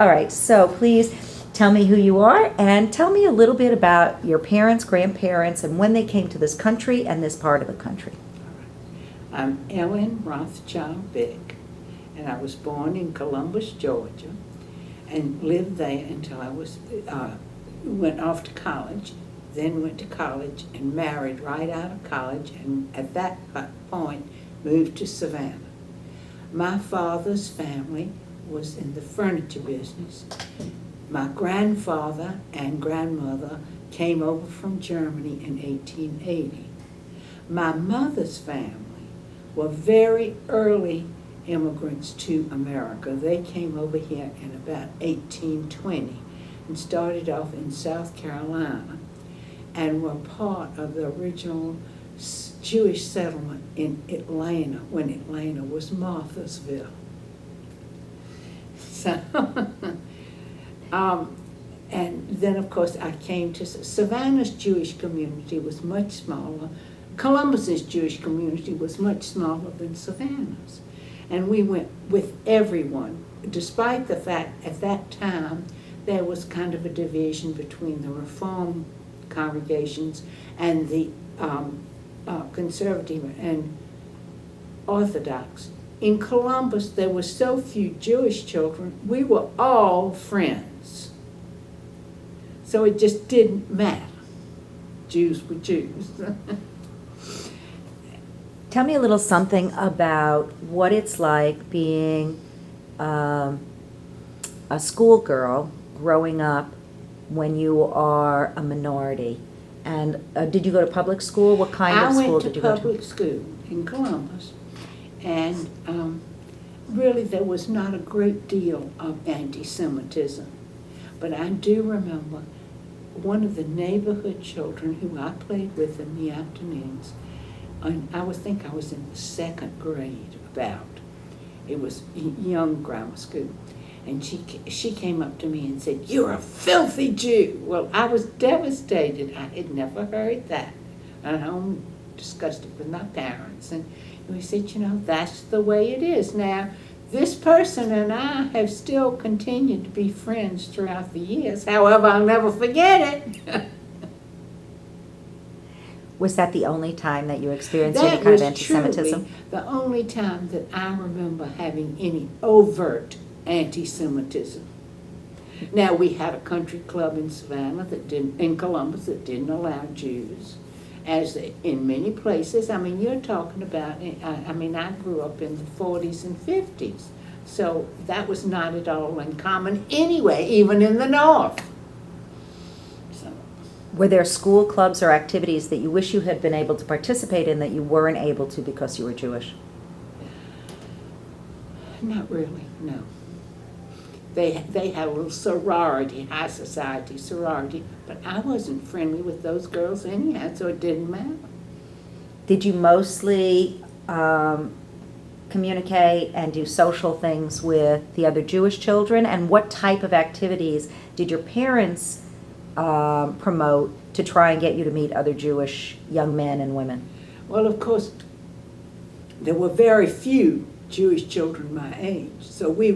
All right, so please tell me who you are and tell me a little bit about your parents, grandparents, and when they came to this country and this part of the country. I'm Ellen Rothschild Byck, and I was born in Columbus, Georgia, and lived there until I went off to college, then went to college and married right out of college, and at that point moved to Savannah. My father's family was in the furniture business. My grandfather and grandmother came over from Germany in 1880. My mother's family were very early immigrants to America. They came over here in about 1820 and started off in South Carolina and were part of the original Jewish settlement in Atlanta when Atlanta was Marthasville. So, and then of course I came to Savannah's Jewish community was much smaller. Columbus's Jewish community was much smaller than Savannah's. And we went with everyone, despite the fact at that time there was kind of a division between the Reform congregations and the conservative and Orthodox. In Columbus, there were so few Jewish children, we were all friends. So it just didn't matter. Jews were Jews. Tell me a little something about what it's like being a schoolgirl growing up when you are a minority. And did you go to public school? What kind of school did you go to? I went to public school in Columbus, and really there was not a great deal of anti-Semitism. But I do remember one of the neighborhood children who I played with in the afternoons, and I think I was in the second grade about. It was young grammar school. And she came up to me and said, "You're a filthy Jew." Well, I was devastated. I had never heard that. At home, discussed it with my parents. And we said, that's the way it is. Now, this person and I have still continued to be friends throughout the years. However, I'll never forget it. Was that the only time that you experienced any kind of anti-Semitism? Truly the only time that I remember having any overt anti-Semitism. Now, we had a country club in Savannah in Columbus that didn't allow Jews, as in many places. I mean, you're talking about, I grew up in the 40s and 50s, so that was not at all uncommon anyway, even in the North. So. Were there school clubs or activities that you wish you had been able to participate in that you weren't able to because you were Jewish? Not really, no. They had a little sorority, high society sorority, but I wasn't friendly with those girls anyhow, so it didn't matter. Did you mostly communicate and do social things with the other Jewish children? And what type of activities did your parents promote to try and get you to meet other Jewish young men and women? Well, of course, there were very few Jewish children my age, so we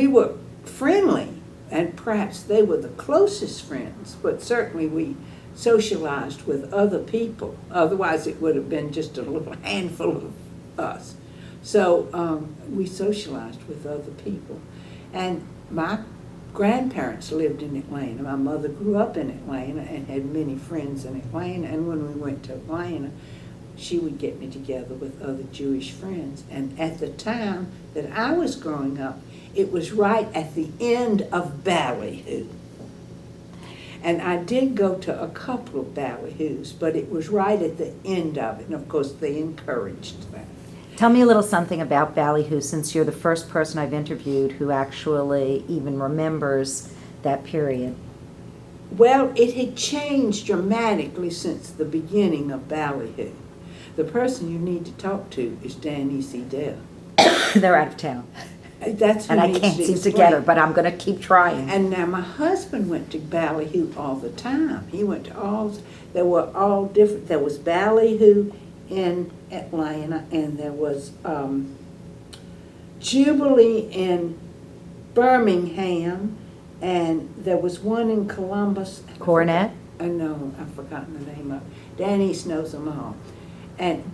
were friendly, and perhaps they were the closest friends, but certainly we socialized with other people. Otherwise, it would have been just a little handful of us. So we socialized with other people. And my grandparents lived in Atlanta. My mother grew up in Atlanta and had many friends in Atlanta, and when we went to Atlanta, she would get me together with other Jewish friends. And at the time that I was growing up, it was right at the end of ballyhoo. And I did go to a couple of ballyhoos, but it was right at the end of it. And of course, they encouraged that. Tell me a little something about ballyhoo, since you're the first person I've interviewed who actually even remembers that period. Well, it had changed dramatically since the beginning of ballyhoo. The person you need to talk to is Danny Dale. They're out of town. That's who and I needs can't to seem to explain. get her, but I'm going to keep trying. And now my husband went to ballyhoo all the time. He went to all, there were all different, there was ballyhoo in Atlanta, and there was Jubilee in Birmingham, and there was one in Columbus. Cornet? No, I've forgotten the name of it. Denny's knows them all.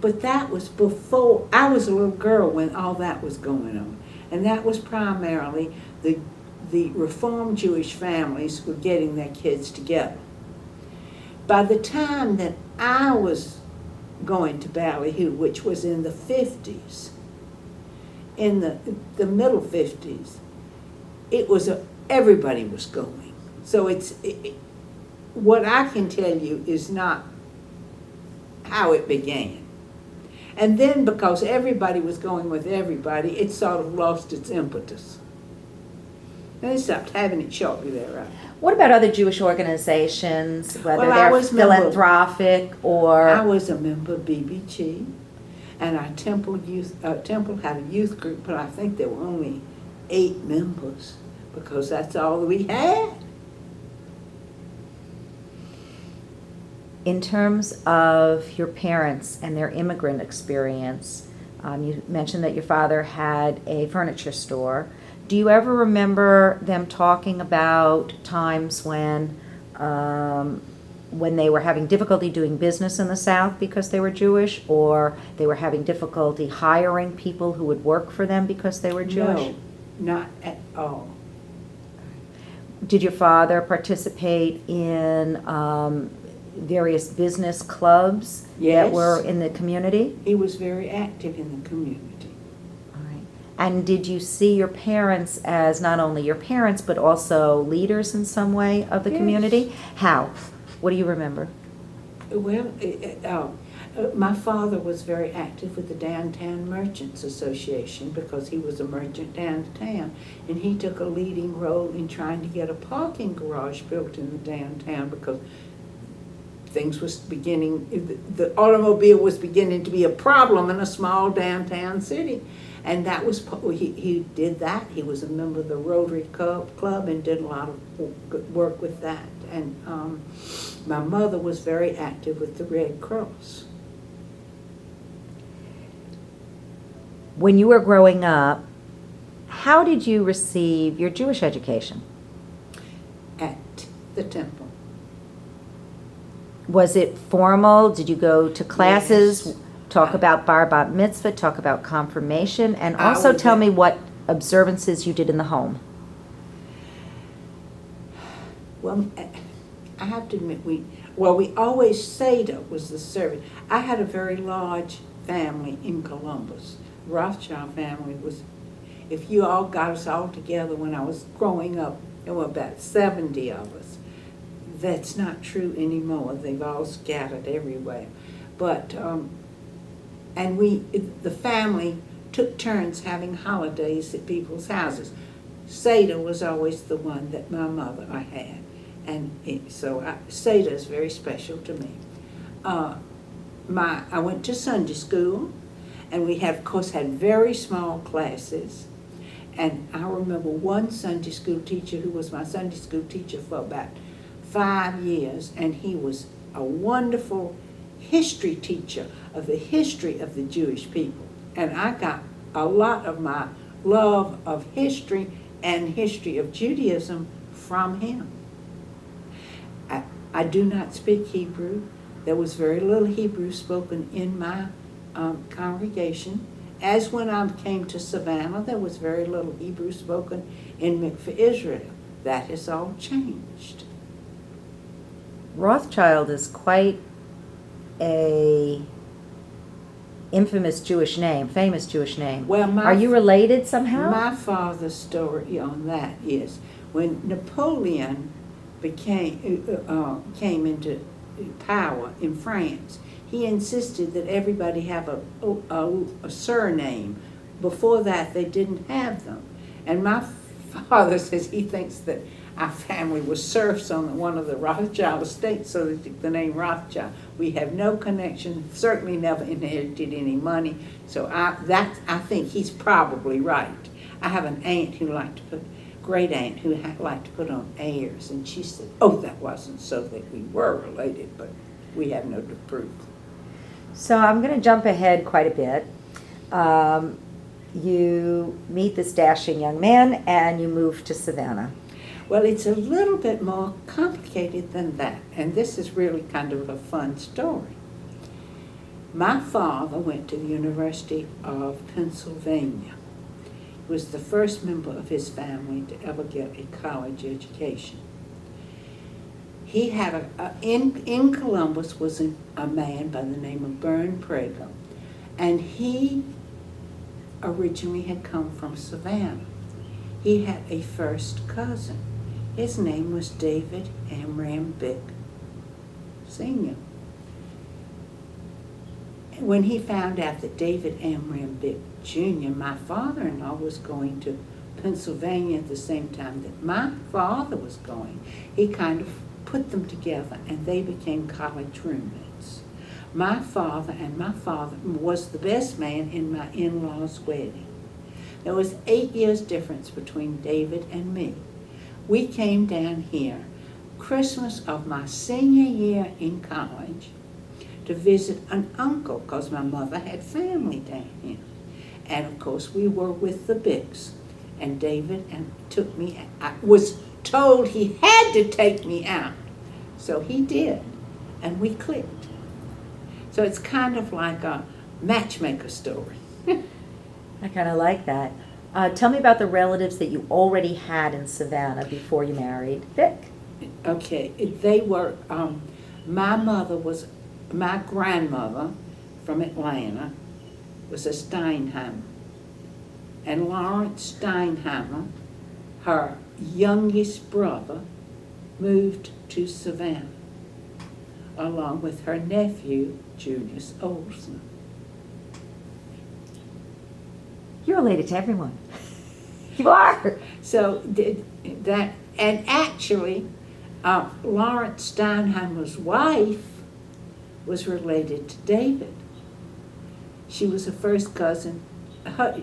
But that was before, I was a little girl when all that was going on. And that was primarily the Reformed Jewish families were getting their kids together. By the time that I was going to Ballyhoo, which was in the 50s, in the middle 50s, it was everybody was going. So what I can tell you is not how it began. And then because everybody was going with everybody, it sort of lost its impetus. And they stopped having it shortly thereafter. What about other Jewish organizations, whether Well, I they're was philanthropic or... I was a member of BBG, and our Temple had a youth group, but I think there were only 8 members because that's all we had. In terms of your parents and their immigrant experience, you mentioned that your father had a furniture store. Do you ever remember them talking about times when they were having difficulty doing business in the South because they were Jewish, or they were having difficulty hiring people who would work for them because they were Jewish? No, not at all. Did your father participate in various business clubs Yes. that were in the community? He was very active in the community. All right. And did you see your parents as not only your parents, but also leaders in some way of the Yes. community? How? What do you remember? Well, my father was very active with the Downtown Merchants Association because he was a merchant downtown, and he took a leading role in trying to get a parking garage built in the downtown because things was beginning, the automobile was beginning to be a problem in a small downtown city. And that was, he did that. He was a member of the Rotary Club and did a lot of good work with that. And my mother was very active with the Red Cross. When you were growing up, how did you receive your Jewish education? At the temple. Was it formal? Did you go to classes? Yes. Talk about bar bat mitzvah, talk about confirmation, and I also was tell at- me what observances you did in the home. Well, I have to admit, we always Seder was the service. I had a very large family in Columbus. Rothschild family was, if you all got us all together when I was growing up, there were about 70 of us. That's not true anymore. They've all scattered everywhere. But, and the family took turns having holidays at people's houses. Seder was always the one that my mother I had. And Seder is very special to me. I went to Sunday school, and we of course had very small classes. And I remember one Sunday school teacher who was my Sunday school teacher for about 5 years, and he was a wonderful history teacher of the history of the Jewish people. And I got a lot of my love of history and history of Judaism from him. I do not speak Hebrew. There was very little Hebrew spoken in my congregation. As when I came to Savannah, there was very little Hebrew spoken in Mikveh Israel. That has all changed. Rothschild is quite a famous Jewish name. Well, Are you related somehow? My father's story on that is when Napoleon came into power in France, he insisted that everybody have a surname. Before that, they didn't have them. And my father says he thinks that our family was serfs on one of the Rothschild estates, so they took the name Rothschild. We have no connection, certainly never inherited any money, so I think he's probably right. I have an aunt who great aunt who liked to put on airs, and she said, oh, that wasn't so that we were related, but we have no proof. So I'm going to jump ahead quite a bit. you meet this dashing young man and you move to Savannah. Well, it's a little bit more complicated than that, and this is really kind of a fun story. My father went to the University of Pennsylvania. He was the first member of his family to ever get a college education. He had in Columbus was a man by the name of Bern Prager, and he originally had come from Savannah. He had a first cousin. His name was David Amram Byck, Sr. When he found out that David Amram Byck, Jr., my father-in-law, was going to Pennsylvania at the same time that my father was going, he kind of put them together and they became college roommates. My father was the best man in my in-laws' wedding. There was 8 years difference between David and me. We came down here Christmas of my senior year in college to visit an uncle because my mother had family down here. And of course we were with the Bicks, and David took me. I was told he had to take me out, so he did, and we clicked. So it's kind of like a matchmaker story. I kind of like that. Tell me about the relatives that you already had in Savannah before you married Byck. Okay, they were, my grandmother from Atlanta was a Steinheimer. And Lawrence Steinheimer, her youngest brother, moved to Savannah, along with her nephew, Julius Olson. You're related to everyone. You are. So that, and actually, Lawrence Steinheimer's wife was related to David. She was a first cousin.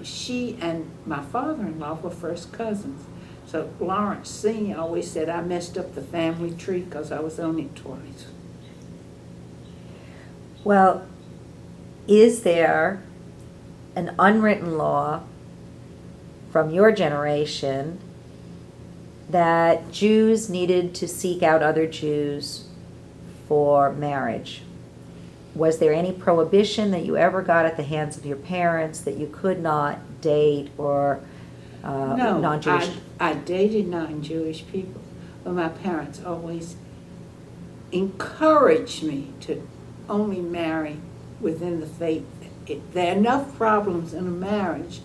She and my father-in-law were first cousins. So Lawrence Sr. always said I messed up the family tree because I was on it twice. Well, is there an unwritten law from your generation that Jews needed to seek out other Jews for marriage? Was there any prohibition that you ever got at the hands of your parents that you could not date or non-Jewish? No, I dated non-Jewish people, but my parents always encouraged me to only marry within the faith. There are enough problems in a marriage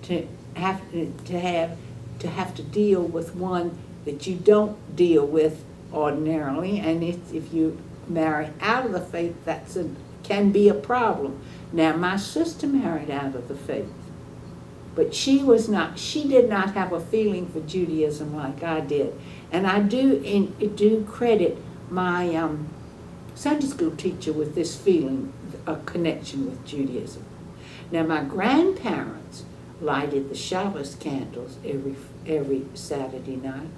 to have to deal with one that you don't deal with ordinarily, and if you marry out of the faith, can be a problem. Now, my sister married out of the faith, but she did not have a feeling for Judaism like I did. And I do credit my Sunday school teacher with this feeling, a connection with Judaism. Now, my grandparents lighted the Shabbos candles every Saturday night.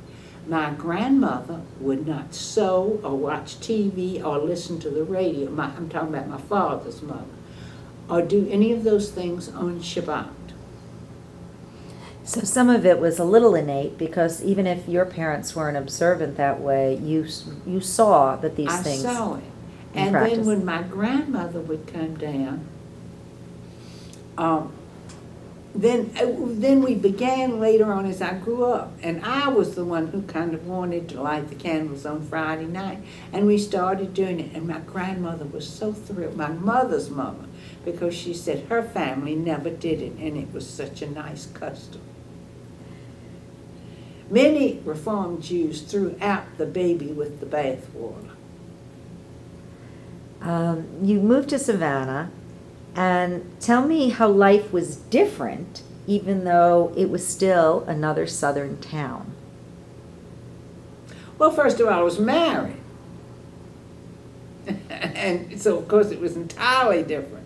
My grandmother would not sew or watch TV or listen to the radio. I'm talking about my father's mother, or do any of those things on Shabbat. So some of it was a little innate because even if your parents weren't observant that way, you saw that these things. I saw it, and practice. then when my grandmother would come down, Then we began later on as I grew up, and I was the one who kind of wanted to light the candles on Friday night, and we started doing it, and my grandmother was so thrilled, my mother's mother, because she said her family never did it, and it was such a nice custom. Many Reformed Jews threw out the baby with the bathwater. You moved to Savannah. And tell me how life was different, even though it was still another southern town. Well, first of all, I was married. And so, of course, it was entirely different.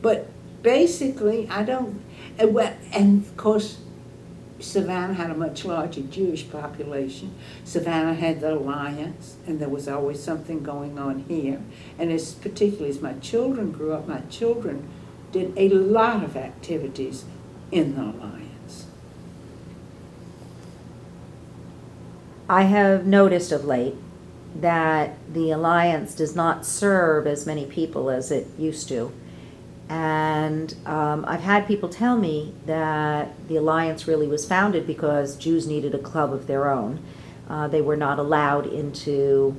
But basically, and of course, Savannah had a much larger Jewish population. Savannah had the Alliance, and there was always something going on here. And particularly as my children grew up, my children did a lot of activities in the alliance? I have noticed of late that the alliance does not serve as many people as it used to. And I've had people tell me that the alliance really was founded because Jews needed a club of their own. They were not allowed into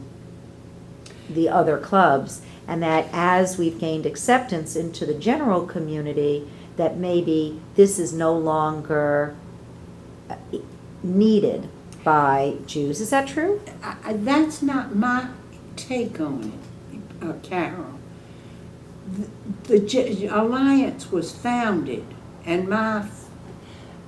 the other clubs, and that as we've gained acceptance into the general community, that maybe this is no longer needed by Jews. Is that true? That's not my take on it, Carol. The alliance was founded, and my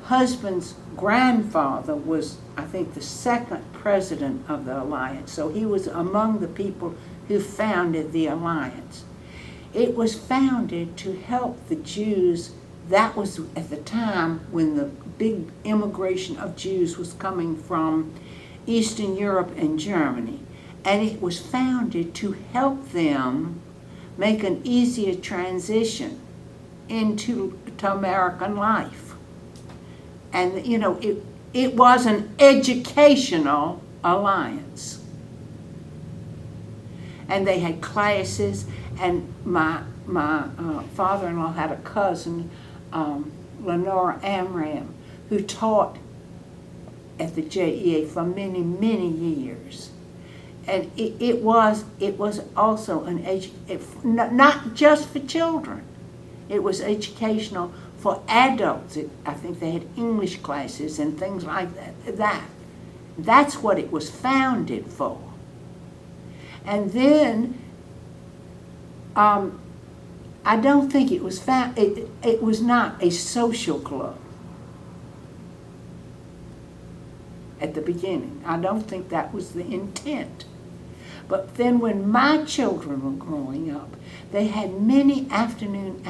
husband's grandfather was, I think, the second president of the alliance. So he was among the people who founded the alliance. It was founded to help the Jews. That was at the time when the big immigration of Jews was coming from Eastern Europe and Germany. And it was founded to help them make an easier transition into American life. And, you know, it was an educational alliance. And they had classes, and my father-in-law had a cousin, Lenora Amram, who taught at the JEA for many, many years. And it was also not just for children. It was educational for adults. I think they had English classes and things like that. That's what it was founded for. And then I don't think it was it was not a social club at the beginning. I don't think that was the intent. But then when my children were growing up, they had many afternoon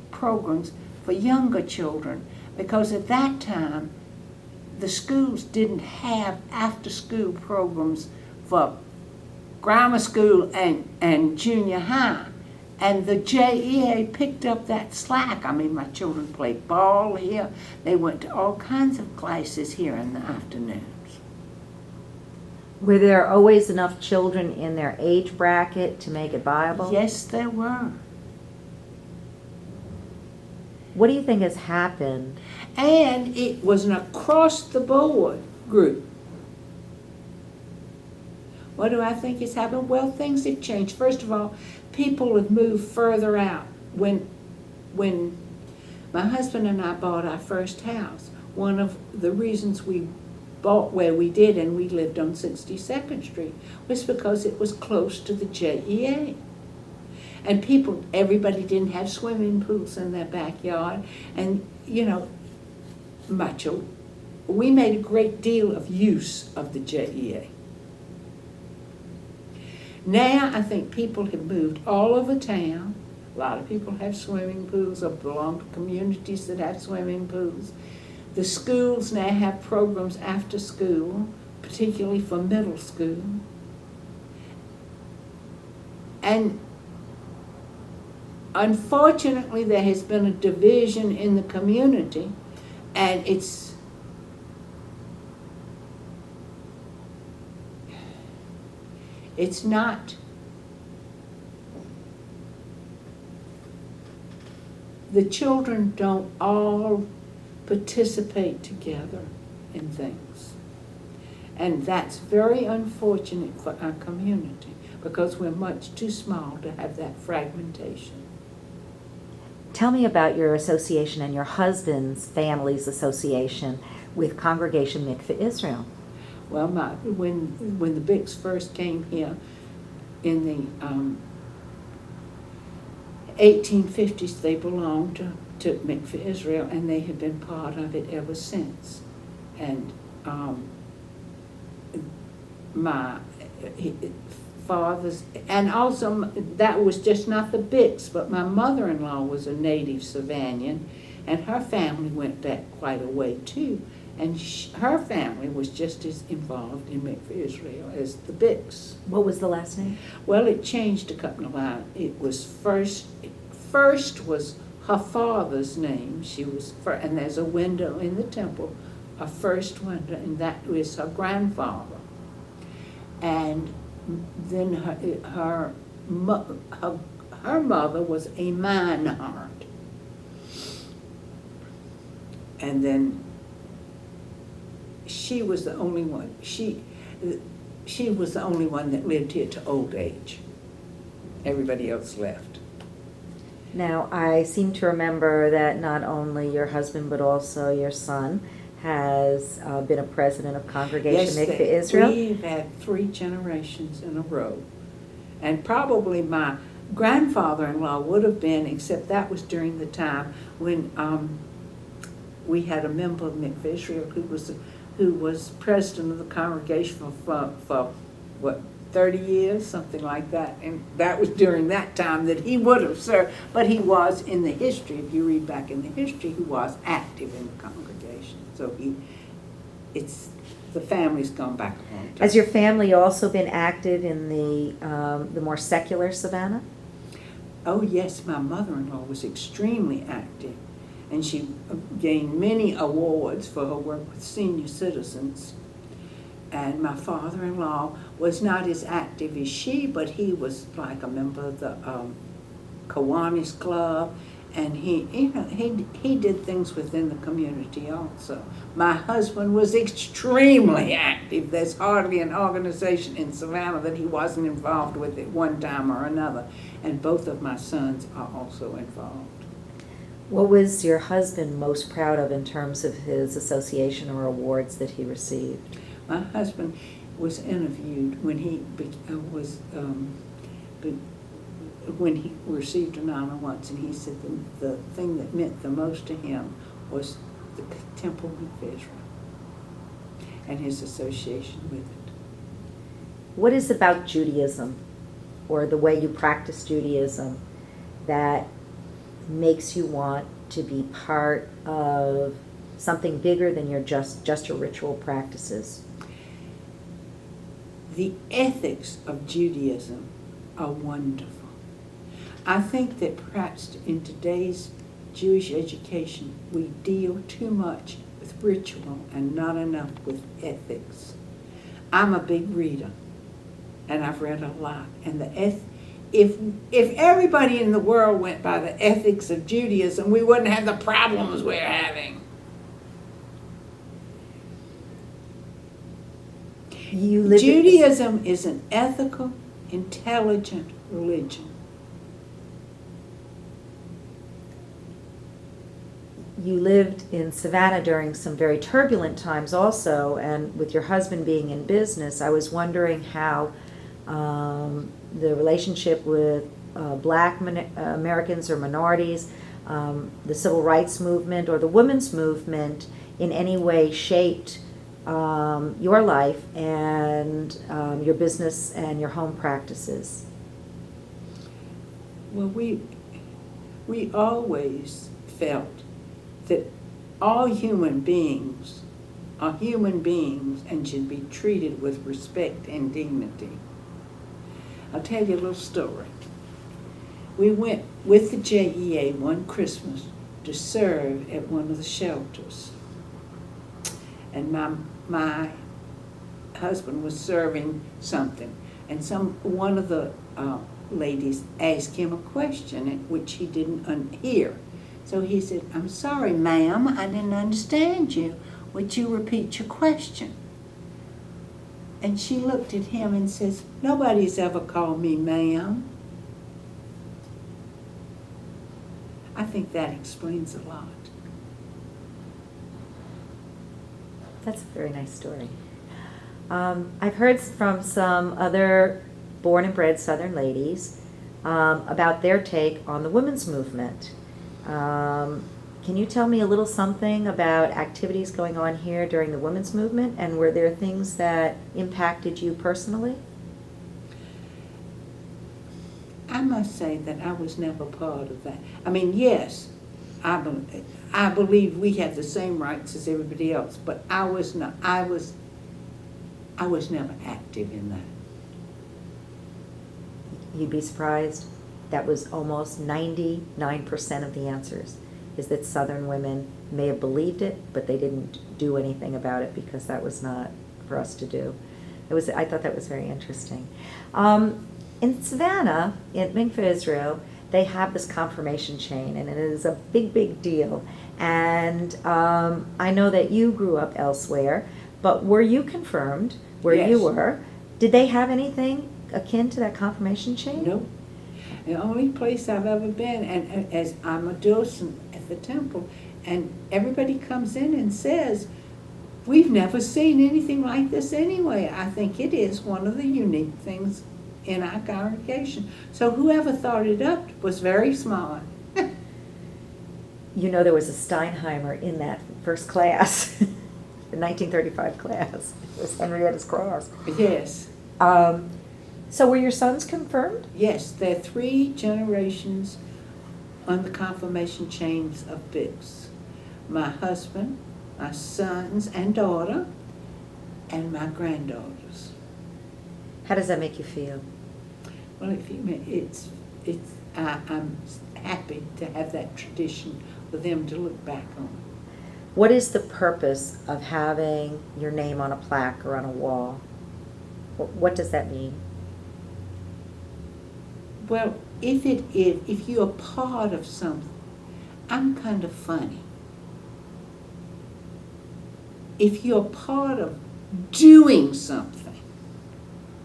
programs for younger children, because at that time the schools didn't have after-school programs for grammar school and junior high. And the JEA picked up that slack. I mean, my children played ball here. They went to all kinds of classes here in the afternoons. Were there always enough children in their age bracket to make it viable? Yes, there were. What do you think has happened? And it was an across-the-board group. What do I think has happened? Well, things have changed. First of all, people have moved further out. When my husband and I bought our first house, one of the reasons we bought where we did, and we lived on 62nd Street, was because it was close to the JEA. And everybody didn't have swimming pools in their backyard. And, you know, we made a great deal of use of the JEA. Now I think people have moved all over town. A lot of people have swimming pools or belong to communities that have swimming pools. The schools now have programs after school, particularly for middle school. And unfortunately, there has been a division in the community, and it's not, the children don't all participate together in things. And that's very unfortunate for our community, because we're much too small to have that fragmentation. Tell me about your association and your husband's family's association with Congregation Mikveh Israel. Well, when the Bicks first came here in the 1850s, they belonged to Mikveh Israel, and they have been part of it ever since. And my father's, and also that was just not the Bicks, but my mother-in-law was a native Savannah, and her family went back quite a way too. And her family was just as involved in Mikveh Israel as the Bicks. What was the last name? Well, it changed a couple of times. It was first was her father's name. She was, and there's a window in the temple, a first window, and that was her grandfather. And then her mother was a Meinhardt. And then she was the only one. She was the only one that lived here to old age. Everybody else left. Now, I seem to remember that not only your husband but also your son has been a president of Congregation Mikveh Israel. We've had 3 generations in a row. And probably my grandfather-in-law would have been, except that was during the time when we had a member of Mikveh Israel who was president of the congregation for what, 30 years, something like that. And that was during that time that he would have served. But he was in the history, if you read back in the history, he was active in the congregation. So the family's gone back a long time. Has your family also been active in the more secular Savannah? Oh yes, my mother-in-law was extremely active, and she gained many awards for her work with senior citizens. And my father-in-law was not as active as she, but he was like a member of the Kiwanis Club, and he did things within the community also. My husband was extremely active. There's hardly an organization in Savannah that he wasn't involved with at one time or another. And both of my sons are also involved. What was your husband most proud of in terms of his association or awards that he received? My husband was interviewed when he when he received an honor once, and he said the thing that meant the most to him was the Temple of Israel and his association with it. What is about Judaism, or the way you practice Judaism, that makes you want to be part of something bigger than your just your ritual practices? The ethics of Judaism are wonderful. I think that perhaps in today's Jewish education, we deal too much with ritual and not enough with ethics. I'm a big reader, and I've read a lot. And if everybody in the world went by the ethics of Judaism, we wouldn't have the problems we're having. Judaism is an ethical, intelligent religion. You lived in Savannah during some very turbulent times also, and with your husband being in business, I was wondering how the relationship with black Americans or minorities, the civil rights movement or the women's movement in any way shaped your life and your business and your home practices. Well, we always felt that all human beings are human beings and should be treated with respect and dignity. I'll tell you a little story. We went with the JEA one Christmas to serve at one of the shelters. And my husband was serving something, and one of the ladies asked him a question which he didn't hear. So he said, "I'm sorry, ma'am, I didn't understand you. Would you repeat your question?" And she looked at him and says, "Nobody's ever called me ma'am." I think that explains a lot. That's a very nice story. I've heard from some other born and bred Southern ladies about their take on the women's movement. Can you tell me a little something about activities going on here during the women's movement, and were there things that impacted you personally? I must say that I was never part of that. I mean, yes, I believe we have the same rights as everybody else, but I was not. I was never active in that. You'd be surprised. that was almost 99% of the answers, is that Southern women may have believed it, but they didn't do anything about it because that was not for us to do. I thought that was very interesting. In Savannah, in Mikveh, Israel, they have this confirmation chain, and it is a big, big deal. And I know that you grew up elsewhere, but were you confirmed where you Yes. were? Did they have anything akin to that confirmation chain? No. The only place I've ever been, and as I'm a docent at the temple, and everybody comes in and says, we've never seen anything like this anyway. I think it is one of the unique things in our congregation. So whoever thought it up was very smart. You know, there was a Steinheimer in that first class, the 1935 class. It was Henrietta's Cross. Yes. So were your sons confirmed? Yes, there are 3 generations on the confirmation chains of Bycks. My husband, my sons and daughter, and my granddaughters. How does that make you feel? Well, I'm happy to have that tradition for them to look back on. What is the purpose of having your name on a plaque or on a wall? What does that mean? Well, if you're part of something, I'm kind of funny. If you're part of doing something,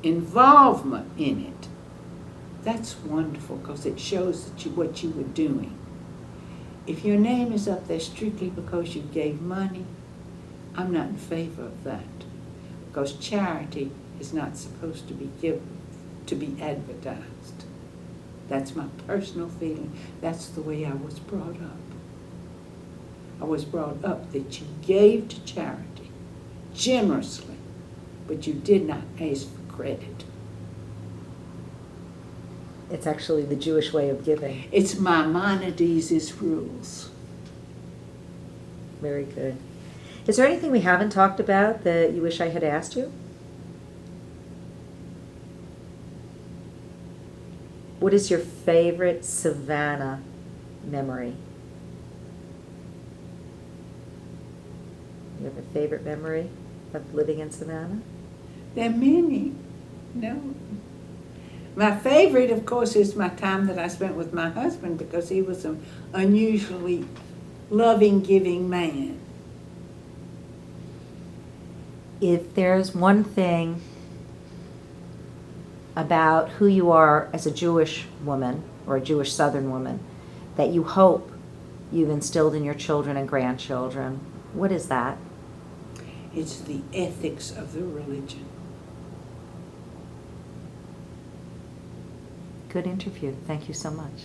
involvement in it, that's wonderful because it shows that what you were doing. If your name is up there strictly because you gave money, I'm not in favor of that, because charity is not supposed to be given to be advertised. That's my personal feeling. That's the way I was brought up. I was brought up that you gave to charity generously, but you did not ask for credit. It's actually the Jewish way of giving. It's Maimonides' rules. Very good. Is there anything we haven't talked about that you wish I had asked you? What is your favorite Savannah memory? You have a favorite memory of living in Savannah? There are many. No. My favorite, of course, is my time that I spent with my husband, because he was an unusually loving, giving man. If there's one thing about who you are as a Jewish woman or a Jewish Southern woman that you hope you've instilled in your children and grandchildren, what is that? It's the ethics of the religion. Good interview. Thank you so much.